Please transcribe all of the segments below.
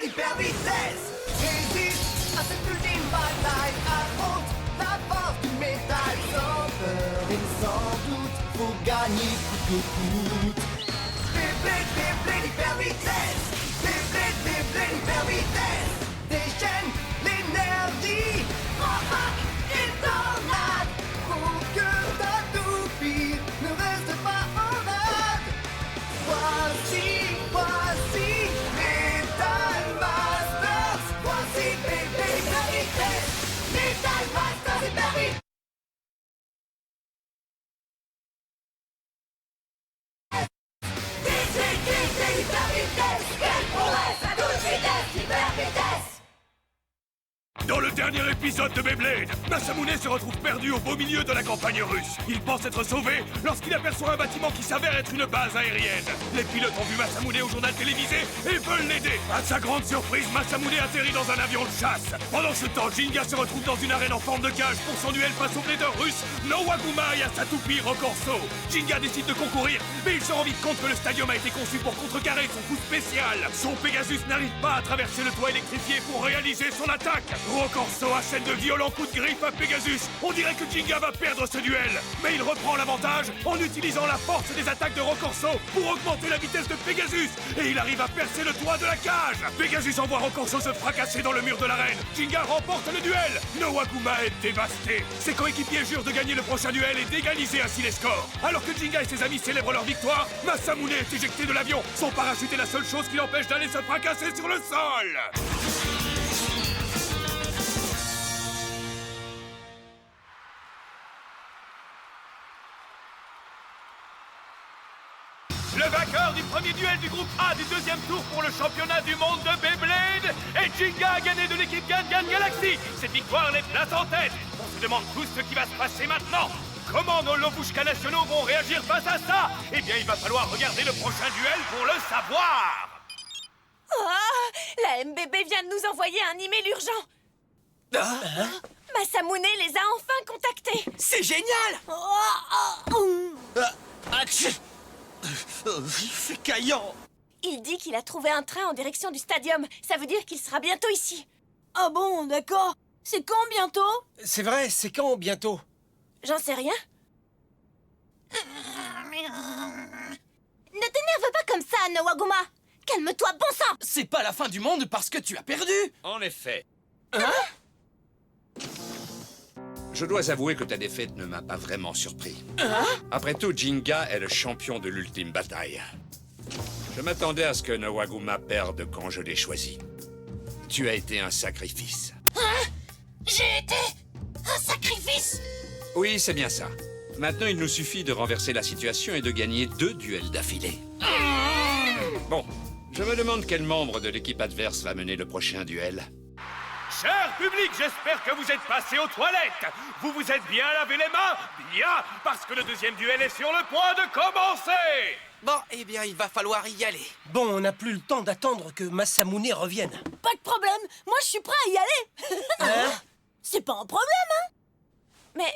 hyper vitesse. Résiste à cette ultime bataille, affronte la force du métal. Sans peur et sans doute, faut gagner coûte que coûte. Beyblade, hyper vitesse. Beyblade, hyper vitesse. Déchaîne l'énergie. Provoque une tornade. Pour que ta toupie ne reste pas en rade. Voici Metal Masters. Voici Beyblade, hyper vitesse. Metal Masters, hyper vitesse. Hyper vitesse. Quelle prouesse à toute vitesse. Hyper vitesse. Dans le dernier épisode de Beyblade, Masamune se retrouve perdu au beau milieu de la campagne russe. Il pense être sauvé lorsqu'il aperçoit un bâtiment qui s'avère être une base aérienne. Les pilotes ont vu Masamune au journal télévisé et veulent l'aider. À sa grande surprise, Masamune atterrit dans un avion de chasse. Pendant ce temps, Jinga se retrouve dans une arène en forme de cage pour son duel face au blader russe Nowaguma et à sa toupie Rocorso. Jinga décide de concourir, mais il se rend vite compte que le stadium a été conçu pour contrecarrer son coup spécial. Son Pegasus n'arrive pas à traverser le toit électrifié pour réaliser son attaque. Rocorso assène de violents coups de griffe à Pegasus. On dirait que Jinga va perdre ce duel. Mais il reprend l'avantage en utilisant la force des attaques de Rocorso pour augmenter la vitesse de Pegasus. Et il arrive à percer le toit de la cage. Pegasus envoie Rocorso se fracasser dans le mur de l'arène. Jinga remporte le duel. Nowaguma est dévasté. Ses coéquipiers jurent de gagner le prochain duel et d'égaliser ainsi les scores. Alors que Jinga et ses amis célèbrent leur victoire, Masamune est éjecté de l'avion. Son parachute est la seule chose qui l'empêche d'aller se fracasser sur le sol. Le vainqueur du premier duel du groupe A du deuxième tour pour le championnat du monde de Beyblade est Jinga, gagné de l'équipe Gan Galaxy. Cette victoire les place en tête. On se demande tous ce qui va se passer maintenant. Comment nos Lobushka nationaux vont réagir face à ça? Eh bien, il va falloir regarder le prochain duel pour le savoir. Oh, la MBB vient de nous envoyer un email urgent. Masamune les a enfin contactés. C'est génial! C'est caillant! Il dit qu'il a trouvé un train en direction du stadium. Ça veut dire qu'il sera bientôt ici. Ah bon, d'accord. C'est quand bientôt? C'est vrai, c'est quand bientôt? J'en sais rien. Ne t'énerve pas comme ça, Nowaguma. Calme-toi, bon sang. C'est pas la fin du monde parce que tu as perdu! En effet. Je dois avouer que ta défaite ne m'a pas vraiment surpris. Après tout, Jinga est le champion de l'ultime bataille. Je m'attendais à ce que Nowaguma perde quand je l'ai choisi. Tu as été un sacrifice. J'ai été un sacrifice. Oui, c'est bien ça. Maintenant, il nous suffit de renverser la situation et de gagner 2 duels d'affilée. Bon, je me demande quel membre de l'équipe adverse va mener le prochain duel. Cher public, j'espère que vous êtes passés aux toilettes. Vous vous êtes bien lavé les mains? Bien, parce que le deuxième duel est sur le point de commencer. Bon, eh bien, il va falloir y aller. Bon, on n'a plus le temps d'attendre que Masamune revienne. Pas de problème. Moi, je suis prêt à y aller. C'est pas un problème, hein? Mais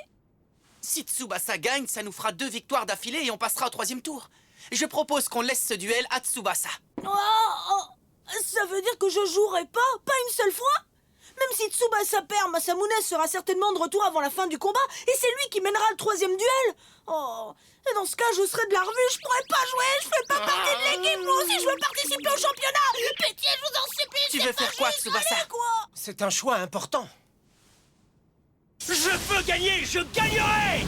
Si Tsubasa gagne, ça nous fera 2 victoires d'affilée et on passera au 3e tour. Je propose qu'on laisse ce duel à Tsubasa. Ça veut dire que je jouerai pas une seule fois? Même si Tsubasa perd, Masamune sera certainement de retour avant la fin du combat et c'est lui qui mènera le 3e duel. Oh, et dans ce cas, je serai de la revue, je pourrais pas jouer, je fais pas partie de l'équipe, moi aussi je veux participer au championnat. Pitié, je vous en supplie, Tu veux faire quoi, Tsubasa? C'est un choix important. Je veux gagner, je gagnerai.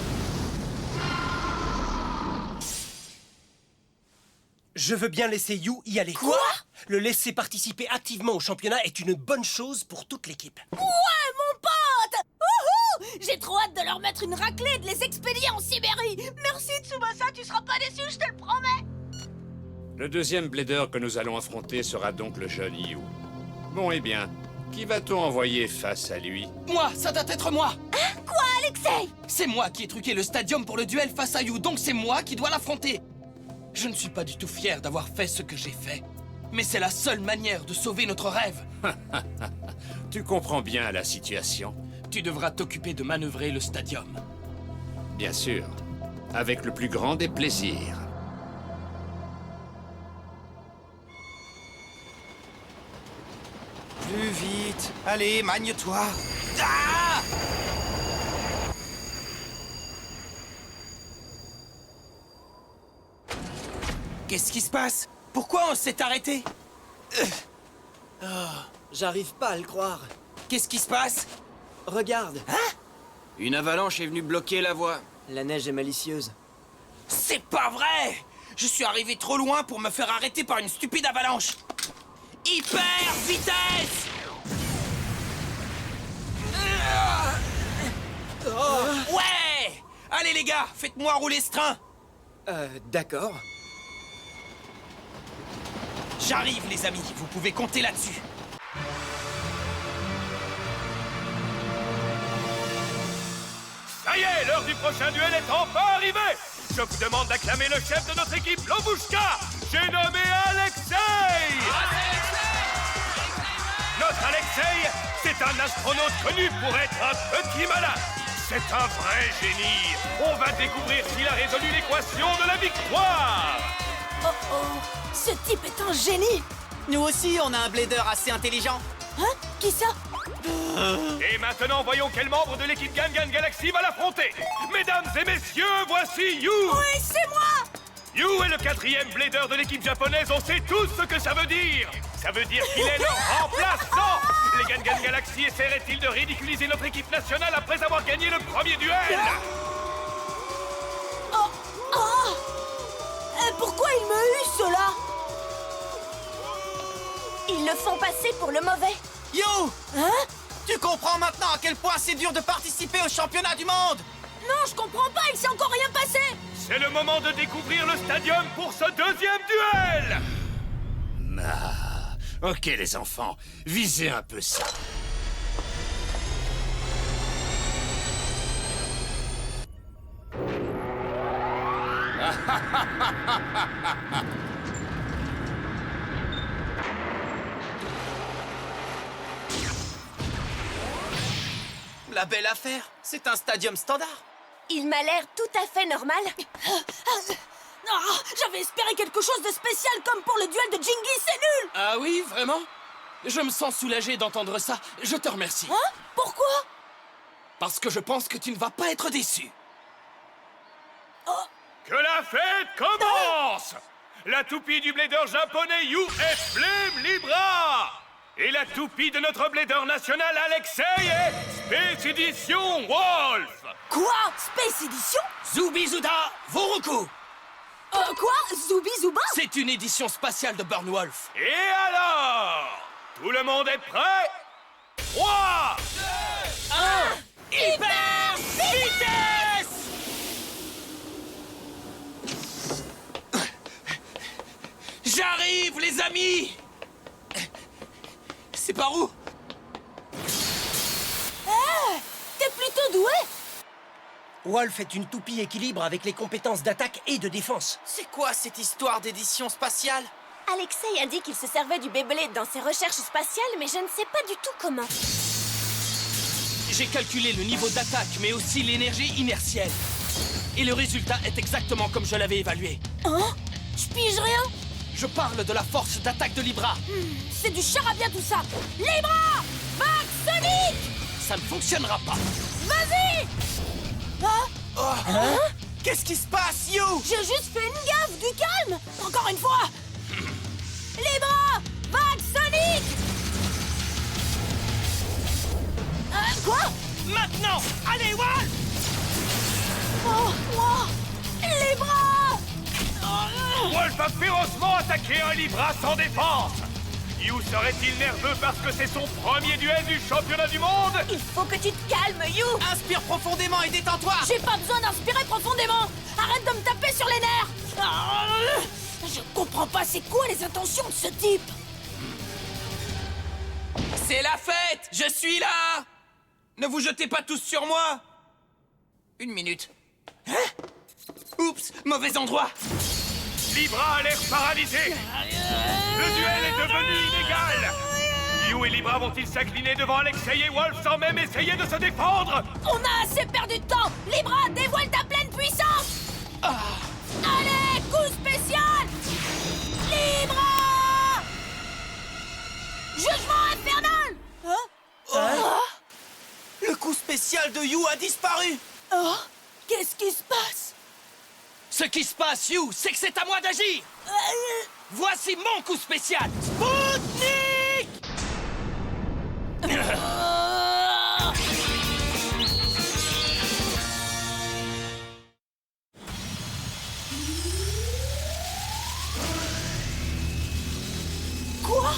Je veux bien laisser Yu y aller. Quoi? Le laisser participer activement au championnat est une bonne chose pour toute l'équipe. Ouais, mon pote! Wouhou! J'ai trop hâte de leur mettre une raclée et de les expédier en Sibérie. Merci Tsubasa, tu seras pas déçu, je te le promets. Le deuxième blader que nous allons affronter sera donc le jeune Yu. Bon, eh bien, qui va-t-on envoyer face à lui? Moi, ça doit être moi! Quoi, Alexei? C'est moi qui ai truqué le stadium pour le duel face à Yu, donc c'est moi qui dois l'affronter. Je ne suis pas du tout fier d'avoir fait ce que j'ai fait. Mais c'est la seule manière de sauver notre rêve. Tu comprends bien la situation? Tu devras t'occuper de manœuvrer le stadium. Bien sûr, avec le plus grand des plaisirs. Plus vite. Allez, magne-toi. Ah! Qu'est-ce qui se passe? Pourquoi on s'est arrêté? J'arrive pas à le croire. Qu'est-ce qui se passe? Regarde, Une avalanche est venue bloquer la voie. la neige est malicieuse. C'est pas vrai! Je suis arrivé trop loin pour me faire arrêter par une stupide avalanche. Hyper vitesse! Ouais! Allez les gars, faites-moi rouler ce train. D'accord. J'arrive les amis, vous pouvez compter là-dessus. Ça y est, l'heure du prochain duel est enfin arrivée. Je vous demande d'acclamer le chef de notre équipe, Lobushka. J'ai nommé Alexei. Notre Alexei, c'est un astronaute connu pour être un petit malin. C'est un vrai génie. On va découvrir s'il a résolu l'équation de la victoire. Oh oh, ce type est un génie. Nous aussi, on a un blader assez intelligent. Hein? Qui ça? Et maintenant, voyons quel membre de l'équipe Gangan Galaxy va l'affronter. Mesdames et messieurs, voici Yu. Oui, c'est moi. Yu est le 4e blader de l'équipe japonaise, on sait tous ce que ça veut dire. Ça veut dire qu'il est leur remplaçant. Les Gangan Galaxy essaieraient-ils de ridiculiser notre équipe nationale après avoir gagné le premier duel? Pourquoi il me hue, ceux-là? Ils le font passer pour le mauvais. Yo! Hein? Tu comprends maintenant à quel point c'est dur de participer au championnat du monde? Non, je comprends pas, il s'est encore rien passé. C'est le moment de découvrir le stadium pour ce deuxième duel. Ok les enfants, visez un peu ça. La belle affaire, c'est un stadium standard. Il m'a l'air tout à fait normal. J'avais espéré quelque chose de spécial comme pour le duel de Jingy, c'est nul. Ah oui, vraiment? Je me sens soulagé d'entendre ça. Je te remercie. Hein? Pourquoi? Parce que je pense que tu ne vas pas être déçu. Que la fête commence. La toupie du blader japonais Yu est Flame Libra. Et la toupie de notre blader national Alexei est Space Edition Wolf. Quoi? Space Edition? Zubizuda Voruku! Quoi? Zoubi Zouba? C'est une édition spatiale de Burn Wolf. Et alors? Tout le monde est prêt? 3, 2, 1, Hyper vitesse! J'arrive, les amis! C'est par où? T'es plutôt doué. Wolf est une toupie équilibre avec les compétences d'attaque et de défense. C'est quoi cette histoire d'édition spatiale? Alexei a dit qu'il se servait du Beyblade dans ses recherches spatiales, mais je ne sais pas du tout comment. J'ai calculé le niveau d'attaque, mais aussi l'énergie inertielle. Et le résultat est exactement comme je l'avais évalué. Hein? Je pige rien. Je parle de la force d'attaque de Libra. C'est du charabia tout ça. Libra! Max Sonic! Ça ne fonctionnera pas. Vas-y! Hein? Qu'est-ce qui se passe, Yo? J'ai juste fait une gaffe, du calme! Encore une fois! Libra! Max Sonic! Quoi? Maintenant! Allez, Wolf! Les bras! Wolf a férocement attaqué un Libra sans défense. Yu serait-il nerveux parce que c'est son premier duel du championnat du monde? Il faut que tu te calmes, Yu. Inspire profondément et détends-toi! J'ai pas besoin d'inspirer profondément! Arrête de me taper sur les nerfs! Je comprends pas, c'est quoi les intentions de ce type? C'est la fête! Je suis là! Ne vous jetez pas tous sur moi! Une minute. Hein? Oups, mauvais endroit! Libra a l'air paralysé. Le duel est devenu inégal. Yu et Libra vont-ils s'incliner devant Alexei et Wolf sans même essayer de se défendre? On a assez perdu de temps! Libra, dévoile ta pleine puissance! Allez, coup spécial! Libra! Jugement infernal! Le coup spécial de You a disparu. Oh, qu'est-ce qui se passe? Ce qui se passe, You, c'est que c'est à moi d'agir. Voici mon coup spécial. Spoutnik! Quoi?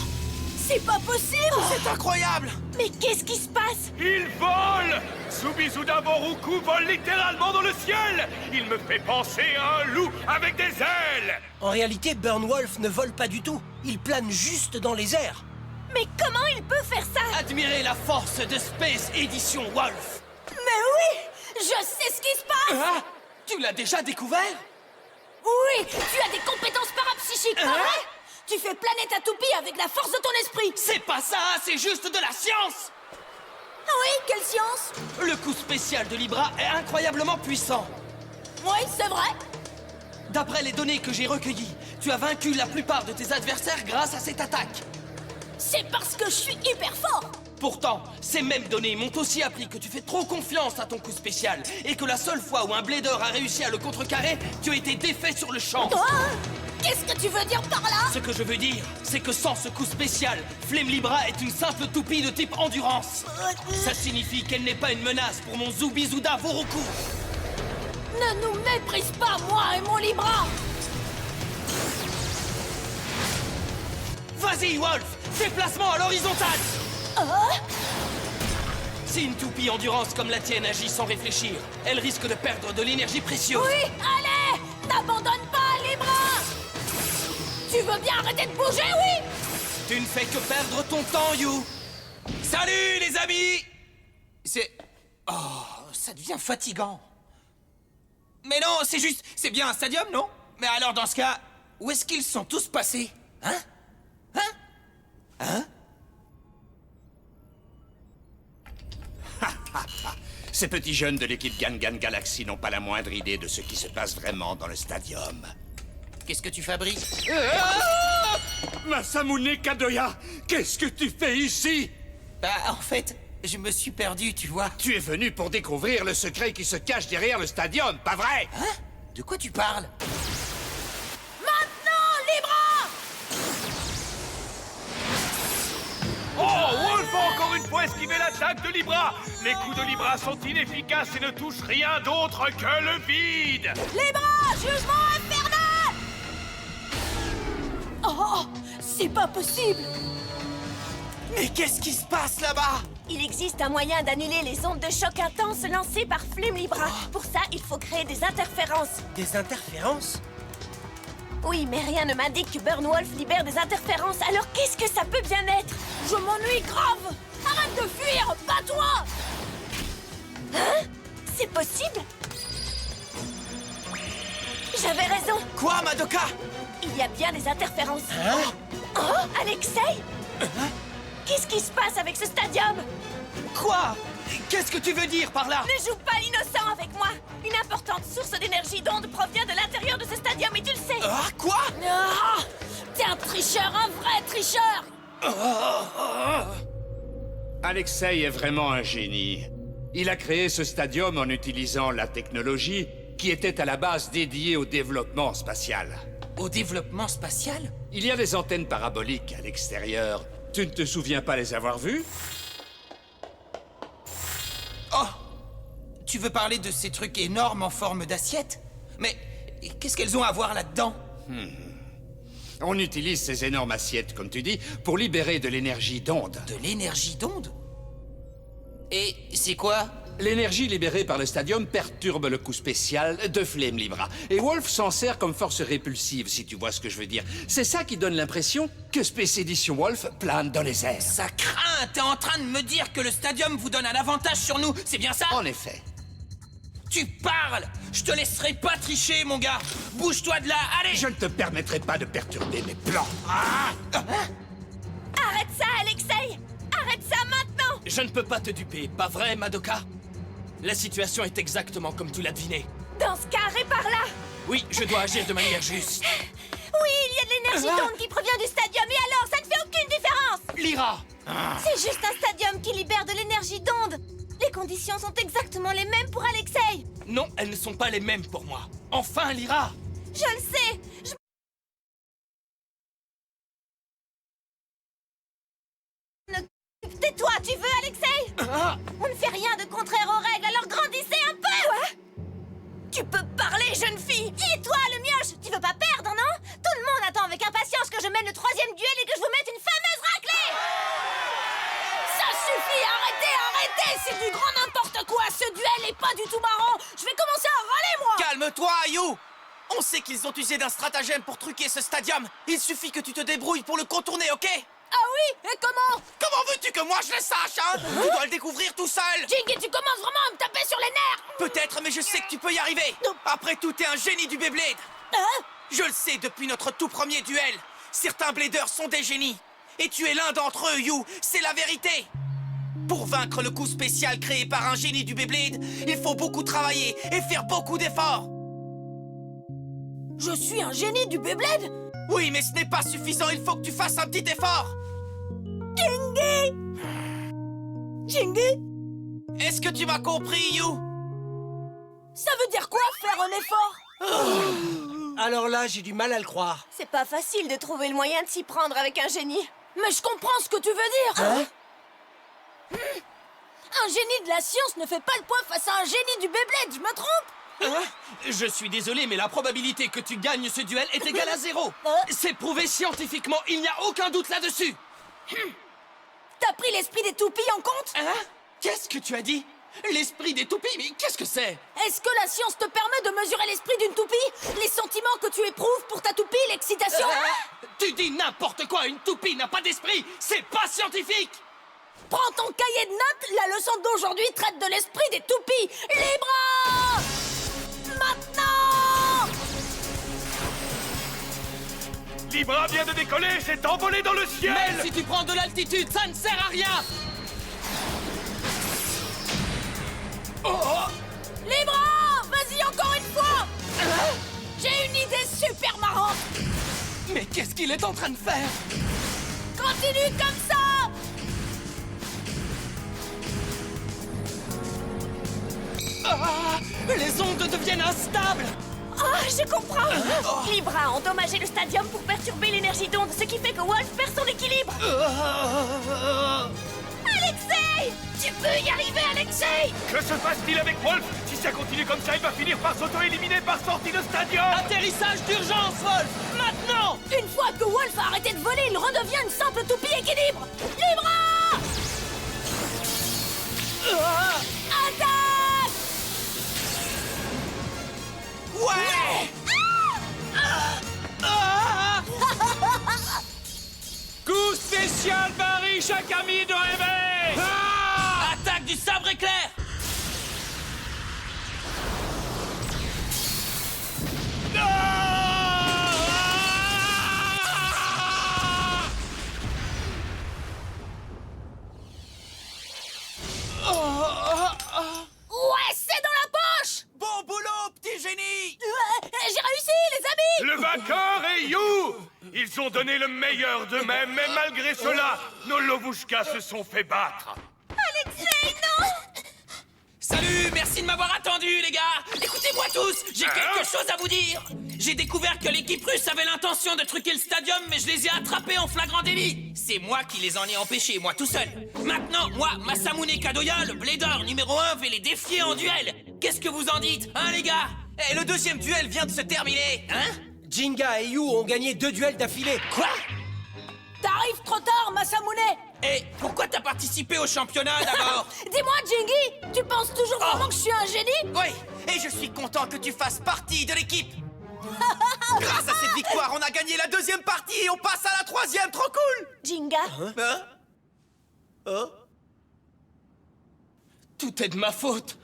C'est pas possible! C'est incroyable. Mais qu'est-ce qui se passe? Il vole! Subizuda Boruku vole littéralement dans le ciel! Il me fait penser à un loup avec des ailes! En réalité, Burnwolf ne vole pas du tout. Il plane juste dans les airs. Mais comment il peut faire ça? Admirez la force de Space Edition Wolf. Mais oui! Je sais ce qui se passe! Ah, tu l'as déjà découvert? Oui! Tu as des compétences parapsychiques, pas vrai? Tu fais planer ta toupie avec la force de ton esprit! C'est pas ça, c'est juste de la science. Ah oui, quelle science? Le coup spécial de Libra est incroyablement puissant. Oui, c'est vrai! D'après les données que j'ai recueillies, tu as vaincu la plupart de tes adversaires grâce à cette attaque. C'est parce que je suis hyper fort! Pourtant, ces mêmes données m'ont aussi appris que tu fais trop confiance à ton coup spécial et que la seule fois où un blader a réussi à le contrecarrer, tu as été défait sur le champ. Toi? Qu'est-ce que tu veux dire par là? Ce que je veux dire, c'est que sans ce coup spécial, Flame Libra est une simple toupie de type endurance. Ça signifie qu'elle n'est pas une menace pour mon Zubizuda Boruku. Ne nous méprise pas, moi et mon Libra! Vas-y, Wolf, déplacement à l'horizontale. Si une toupie endurance comme la tienne agit sans réfléchir, elle risque de perdre de l'énergie précieuse. Oui, allez! N'abandonne pas, Libra! Tu veux bien arrêter de bouger, oui? Tu ne fais que perdre ton temps, You. Salut les amis. Oh, ça devient fatigant. Mais non, c'est juste... C'est bien un stadium, non? Mais alors dans ce cas, où est-ce qu'ils sont tous passés? Hein? Ces petits jeunes de l'équipe Gangan Galaxy n'ont pas la moindre idée de ce qui se passe vraiment dans le stadium. Qu'est-ce que tu fabriques? Masamune Kadoya, qu'est-ce que tu fais ici? Bah, en fait, je me suis perdu, tu vois. Tu es venu pour découvrir le secret qui se cache derrière le stadium, pas vrai? Hein? De quoi tu parles? Maintenant, Libra! Oh, Wolf a encore une fois esquivé l'attaque de Libra! Les coups de Libra sont inefficaces et ne touchent rien d'autre que le vide! Libra, jugement infernal! Oh, c'est pas possible! Mais qu'est-ce qui se passe là-bas? Il existe un moyen d'annuler les ondes de choc intenses lancées par Flame Libra. Pour ça, il faut créer des interférences. Des interférences? Oui, mais rien ne m'indique que Burnwolf libère des interférences, alors qu'est-ce que ça peut bien être? Je m'ennuie grave! Arrête de fuir! Bats-toi! Hein? C'est possible? J'avais raison! Quoi, Madoka? Il y a bien des interférences. Oh, Alexei? Qu'est-ce qui se passe avec ce stadium? Quoi? Qu'est-ce que tu veux dire par là? Ne joue pas l'innocent avec moi! Une importante source d'énergie d'onde provient de l'intérieur de ce stadium et tu le sais! Ah, quoi? Ah, t'es un tricheur, un vrai tricheur! Alexei est vraiment un génie. Il a créé ce stadium en utilisant la technologie qui était à la base dédiée au développement spatial. Au développement spatial? Il y a des antennes paraboliques à l'extérieur. Tu ne te souviens pas les avoir vues? Oh! Tu veux parler de ces trucs énormes en forme d'assiette? Mais qu'est-ce qu'elles ont à voir là-dedans? On utilise ces énormes assiettes, comme tu dis, pour libérer de l'énergie d'onde. De l'énergie d'onde? Et c'est quoi? L'énergie libérée par le stadium perturbe le coup spécial de Flame Libra. Et Wolf s'en sert comme force répulsive, si tu vois ce que je veux dire. C'est ça qui donne l'impression que Space Edition Wolf plane dans les airs. Ça craint! T'es en train de me dire que le stadium vous donne un avantage sur nous, c'est bien ça? En effet. Tu parles! Je te laisserai pas tricher, mon gars! Bouge-toi de là, allez! Je ne te permettrai pas de perturber mes plans. Ah! Arrête ça, Alexei! Arrête ça maintenant! Je ne peux pas te duper, pas vrai, Madoka? La situation est exactement comme tu l'as deviné. Dans ce cas, répare-la! Oui, je dois agir de manière juste. Oui, il y a de l'énergie d'onde qui provient du stadium, et alors, ça ne fait aucune différence! Lyra, C'est juste un stadium qui libère de l'énergie d'onde. Les conditions sont exactement les mêmes pour Alexei. Non, elles ne sont pas les mêmes pour moi. Enfin, Lyra! Je le sais. Tais-toi, tu veux, Alexei? On ne fait rien de contraire aux règles, alors grandissez un peu. Quoi? Tu peux parler, jeune fille? Et toi, le mioche, tu veux pas perdre, non? Tout le monde attend avec impatience que je mène le 3e duel et que je vous mette une fameuse raclée. Ça suffit, arrêtez! C'est du grand n'importe quoi! Ce duel est pas du tout marrant! Je vais commencer à râler, moi! Calme-toi, Ayu! On sait qu'ils ont usé d'un stratagème pour truquer ce stadium. Il suffit que tu te débrouilles pour le contourner, ok? Ah oui? Et comment? Comment veux-tu que moi je le sache, hein? Tu dois le découvrir tout seul! Jingy, tu commences vraiment à me taper sur les nerfs! Peut-être, mais je sais que tu peux y arriver! Après tout, t'es un génie du Beyblade! Hein? Je le sais depuis notre tout premier duel! Certains bladers sont des génies! Et tu es l'un d'entre eux, You! C'est la vérité! Pour vaincre le coup spécial créé par un génie du Beyblade, il faut beaucoup travailler et faire beaucoup d'efforts! Je suis un génie du Beyblade? Oui, mais ce n'est pas suffisant, il faut que tu fasses un petit effort! Jingy? Est-ce que tu m'as compris, You? Ça veut dire quoi, faire un effort? Alors là, j'ai du mal à le croire. C'est pas facile de trouver le moyen de s'y prendre avec un génie. Mais je comprends ce que tu veux dire! Hein? Un génie de la science ne fait pas le point face à un génie du Beyblade, je me trompe? Je suis désolé, mais la probabilité que tu gagnes ce duel est égale à 0. C'est prouvé scientifiquement, il n'y a aucun doute là-dessus. T'as pris l'esprit des toupies en compte? Hein? Qu'est-ce que tu as dit? L'esprit des toupies? Mais qu'est-ce que c'est? Est-ce que la science te permet de mesurer l'esprit d'une toupie? Les sentiments que tu éprouves pour ta toupie, l'excitation? Tu dis n'importe quoi, une toupie n'a pas d'esprit. C'est pas scientifique. Prends ton cahier de notes, la leçon d'aujourd'hui traite de l'esprit des toupies. Les bras! Maintenant! Libra vient de décoller, s'est envolé dans le ciel. Même si tu prends de l'altitude, ça ne sert à rien. Les bras! Vas-y encore une fois! J'ai une idée super marrante! Mais qu'est-ce qu'il est en train de faire? Continue comme ça! Les ondes deviennent instables. Ah, je comprends! Libra a endommagé le stadium pour perturber l'énergie d'onde, ce qui fait que Wolf perd son équilibre! Alexei! Tu peux y arriver, Alexei! Que se passe-t-il avec Wolf? Si ça continue comme ça, il va finir par s'auto-éliminer par sortie de stadium. Atterrissage d'urgence, Wolf! Maintenant! Une fois que Wolf a arrêté de voler, il redevient une simple toupie équilibre! Les bras! Attaque! Ouais! Coup spécial Barry, chaque ami de réveil. Attaque du sabre éclair! Ouais, c'est dans la poche! Bon boulot, petit génie! J'ai réussi, les amis! Le vainqueur est You. Ils ont donné le meilleur d'eux-mêmes, mais malgré cela, nos Lovushkas se sont fait battre. Alexei, non! Salut, merci de m'avoir attendu, les gars! Écoutez-moi tous, j'ai quelque chose à vous dire! J'ai découvert que l'équipe russe avait l'intention de truquer le stadium, mais je les ai attrapés en flagrant délit! C'est moi qui les en ai empêchés, moi tout seul! Maintenant, moi, Masamune Kadoya, le blader numéro 1, vais les défier en duel! Qu'est-ce que vous en dites, hein, les gars? Eh, le deuxième duel vient de se terminer, hein? Jinga et Yu ont gagné 2 duels d'affilée. Quoi? T'arrives trop tard, Masamune! Et pourquoi t'as participé au championnat d'abord? Dis-moi, Jingy, tu penses toujours vraiment que je suis un génie? Oui, et je suis content que tu fasses partie de l'équipe! Grâce à cette victoire, on a gagné la deuxième partie et on passe à la troisième, trop cool! Jinga, Hein? Tout est de ma faute.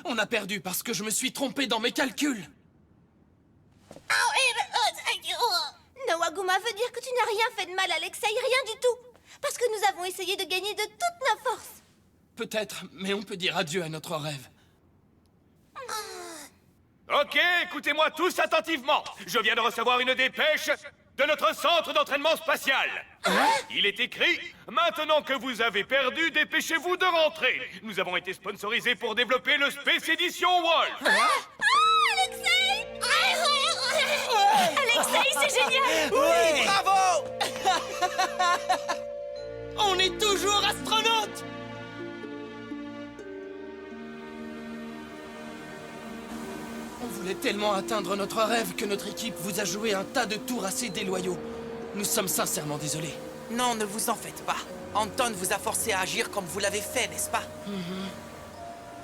On a perdu parce que je me suis trompé dans mes calculs. Nawaguma veut dire que tu n'as rien fait de mal, Alexei, rien du tout. Parce que nous avons essayé de gagner de toutes nos forces. Peut-être, mais on peut dire adieu à notre rêve. Ok, écoutez-moi tous attentivement. Je viens de recevoir une dépêche de notre centre d'entraînement spatial. Il est écrit « Maintenant que vous avez perdu, dépêchez-vous de rentrer. Nous avons été sponsorisés pour développer le Space Edition Wolf. Alexei! Alexei, c'est génial! Oui, bravo! On est toujours astronautes! On voulait tellement atteindre notre rêve que notre équipe vous a joué un tas de tours assez déloyaux. Nous sommes sincèrement désolés. Non, ne vous en faites pas. Anton vous a forcé à agir comme vous l'avez fait, n'est-ce pas?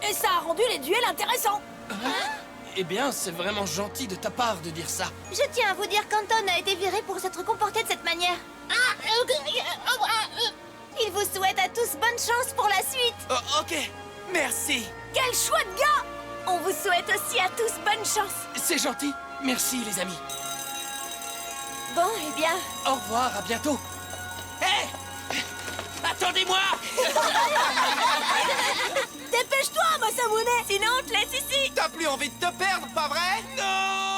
Et ça a rendu les duels intéressants. Eh bien, c'est vraiment gentil de ta part de dire ça. Je tiens à vous dire qu'Anton a été viré pour s'être comporté de cette manière. Il vous souhaite à tous bonne chance pour la suite. Oh, ok, merci. Quel chouette gars! On vous souhaite aussi à tous bonne chance. C'est gentil. Merci, les amis. Bon, eh bien, Au revoir, à bientôt. Hé! Attendez-moi! Dépêche-toi, Masamune! sinon on te laisse ici. T'as plus envie de te perdre, pas vrai? Non!